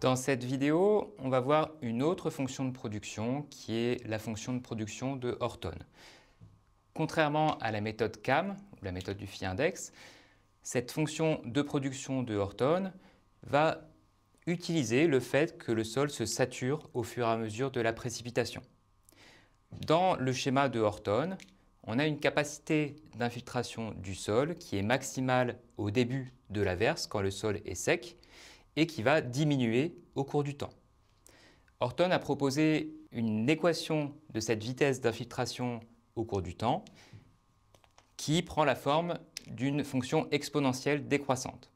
Dans cette vidéo, on va voir une autre fonction de production qui est la fonction de production de Horton. Contrairement à la méthode CAM, ou la méthode du phi-index, cette fonction de production de Horton va utiliser le fait que le sol se sature au fur et à mesure de la précipitation. Dans le schéma de Horton, on a une capacité d'infiltration du sol qui est maximale au début de l'averse quand le sol est sec et qui va diminuer au cours du temps. Horton a proposé une équation de cette vitesse d'infiltration au cours du temps qui prend la forme d'une fonction exponentielle décroissante.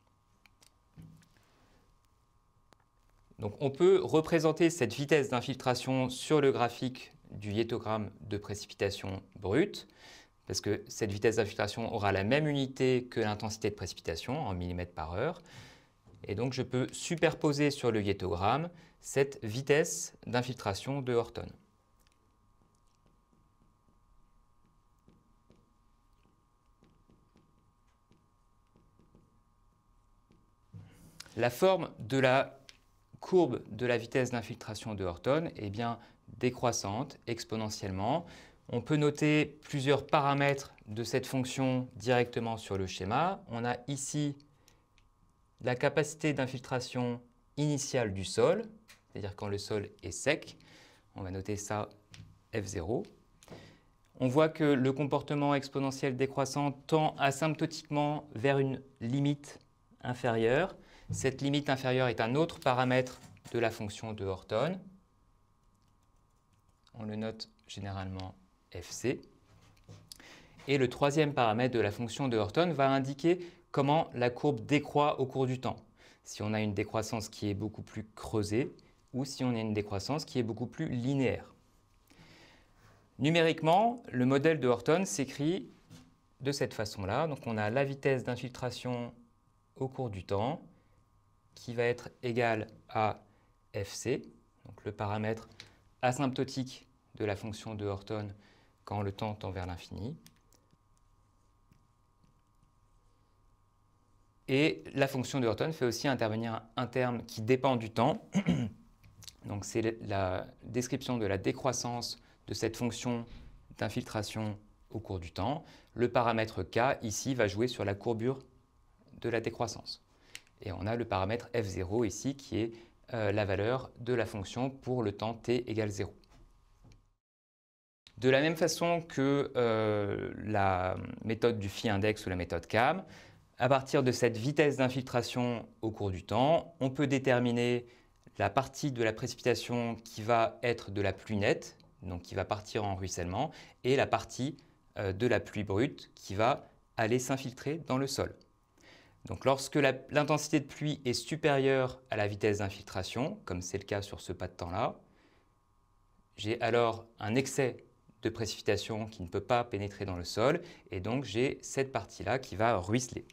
Donc on peut représenter cette vitesse d'infiltration sur le graphique du hiétogramme de précipitation brute, parce que cette vitesse d'infiltration aura la même unité que l'intensité de précipitation en millimètres par heure. Et donc je peux superposer sur le hiétogramme cette vitesse d'infiltration de Horton. La forme de la courbe de la vitesse d'infiltration de Horton est bien décroissante exponentiellement. On peut noter plusieurs paramètres de cette fonction directement sur le schéma. On a ici la capacité d'infiltration initiale du sol, c'est-à-dire quand le sol est sec. On va noter ça F0. On voit que le comportement exponentiel décroissant tend asymptotiquement vers une limite inférieure. Cette limite inférieure est un autre paramètre de la fonction de Horton. On le note généralement FC. Et le troisième paramètre de la fonction de Horton va indiquer comment la courbe décroît au cours du temps. Si on a une décroissance qui est beaucoup plus creusée ou si on a une décroissance qui est beaucoup plus linéaire. Numériquement, le modèle de Horton s'écrit de cette façon-là. Donc on a la vitesse d'infiltration au cours du temps qui va être égale à FC, donc le paramètre asymptotique de la fonction de Horton quand le temps tend vers l'infini. Et la fonction de Horton fait aussi intervenir un terme qui dépend du temps. Donc c'est la description de la décroissance de cette fonction d'infiltration au cours du temps. Le paramètre K ici va jouer sur la courbure de la décroissance. Et on a le paramètre F0 ici qui est la valeur de la fonction pour le temps t égale 0. De la même façon que la méthode du phi-index ou la méthode CAM, à partir de cette vitesse d'infiltration au cours du temps, on peut déterminer la partie de la précipitation qui va être de la pluie nette, donc qui va partir en ruissellement, et la partie de la pluie brute qui va aller s'infiltrer dans le sol. Donc lorsque l'intensité de pluie est supérieure à la vitesse d'infiltration, comme c'est le cas sur ce pas de temps-là, j'ai alors un excès de précipitation qui ne peut pas pénétrer dans le sol, et donc j'ai cette partie-là qui va ruisseler.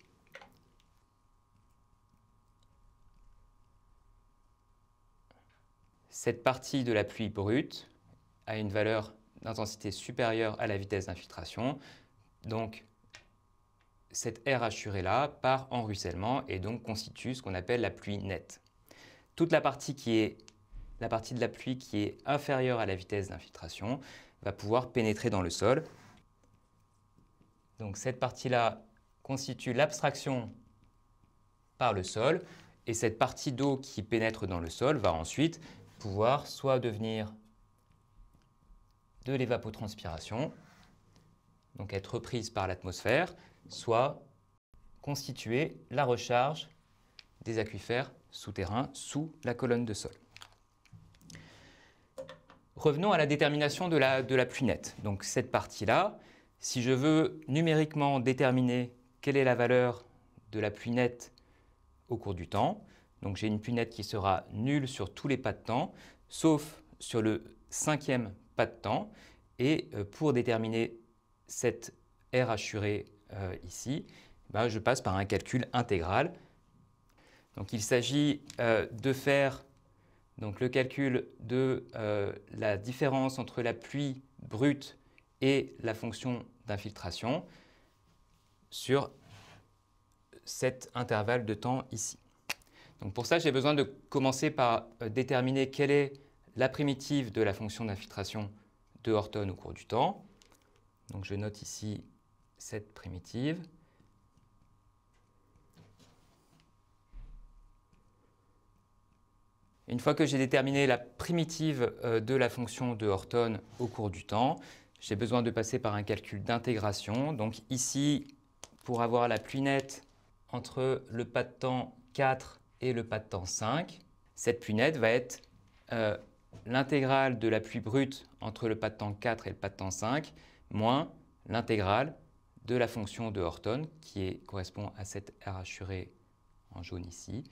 Cette partie de la pluie brute a une valeur d'intensité supérieure à la vitesse d'infiltration, donc cette air assuré-là part en ruissellement et donc constitue ce qu'on appelle la pluie nette. Toute la partie de la pluie qui est inférieure à la vitesse d'infiltration va pouvoir pénétrer dans le sol. Donc cette partie-là constitue l'abstraction par le sol et cette partie d'eau qui pénètre dans le sol va ensuite pouvoir soit devenir de l'évapotranspiration, donc être reprise par l'atmosphère, soit constituer la recharge des aquifères souterrains sous la colonne de sol. Revenons à la détermination de la pluie nette. Donc cette partie-là, si je veux numériquement déterminer quelle est la valeur de la pluie nette au cours du temps, donc j'ai une pluie nette qui sera nulle sur tous les pas de temps, sauf sur le 5e pas de temps. Et pour déterminer cette air assurée ici, je passe par un calcul intégral. Donc il s'agit de faire donc, le calcul de la différence entre la pluie brute et la fonction d'infiltration sur cet intervalle de temps ici. Donc pour ça, j'ai besoin de commencer par déterminer quelle est la primitive de la fonction d'infiltration de Horton au cours du temps. Donc je note ici cette primitive. Une fois que j'ai déterminé la primitive de la fonction de Horton au cours du temps, j'ai besoin de passer par un calcul d'intégration. Donc ici, pour avoir la pluie nette entre le pas de temps 4 et le pas de temps 5, cette pluie nette va être l'intégrale de la pluie brute entre le pas de temps 4 et le pas de temps 5, moins l'intégrale de la fonction de Horton, qui correspond à cette R hachurée en jaune ici,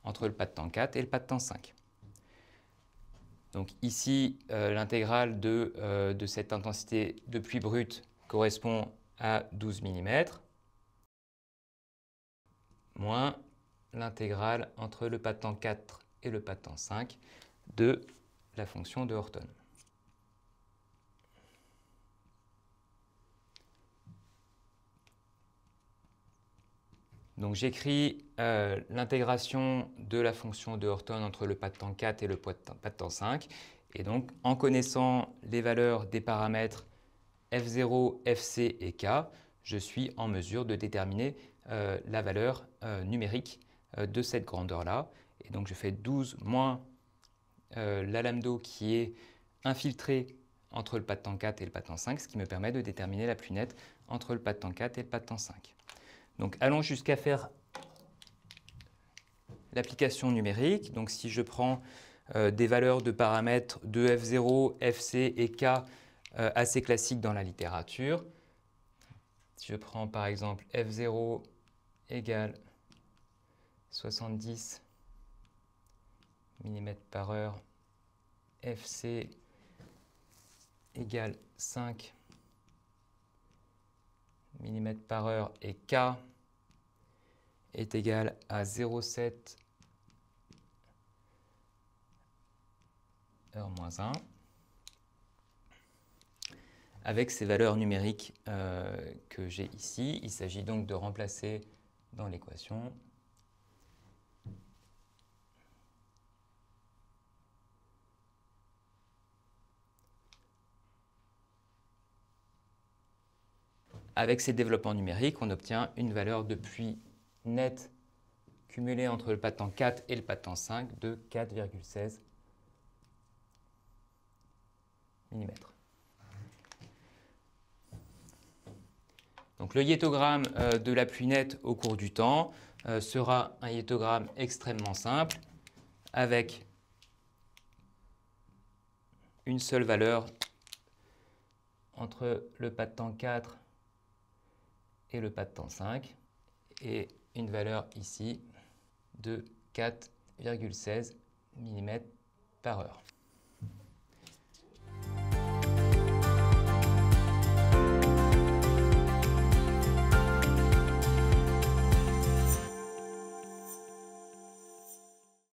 entre le pas de temps 4 et le pas de temps 5. Donc ici, l'intégrale de cette intensité de pluie brute correspond à 12 mm, moins l'intégrale entre le pas de temps 4 et le pas de temps 5 de la fonction de Horton. Donc j'écris l'intégration de la fonction de Horton entre le pas de temps 4 et le pas de temps 5. Et donc en connaissant les valeurs des paramètres F0, FC et K, je suis en mesure de déterminer la valeur numérique de cette grandeur-là. Et donc je fais 12 moins la lambda qui est infiltrée entre le pas de temps 4 et le pas de temps 5, ce qui me permet de déterminer la pluie nette entre le pas de temps 4 et le pas de temps 5. Donc allons jusqu'à faire l'application numérique. Donc si je prends des valeurs de paramètres de F0, FC et K assez classiques dans la littérature, si je prends par exemple F0 égale 70 mm/h, FC égale 5 mm/h et K est égal à 0,7 h-1. Avec ces valeurs numériques que j'ai ici, il s'agit donc de remplacer dans l'équation avec ces développements numériques, on obtient une valeur de pluie nette cumulée entre le pas de temps 4 et le pas de temps 5 de 4,16 mm. Donc le hiétogramme de la pluie nette au cours du temps sera un hiétogramme extrêmement simple avec une seule valeur entre le pas de temps 4 et le pas de temps 5 et une valeur ici de 4,16 mm/h.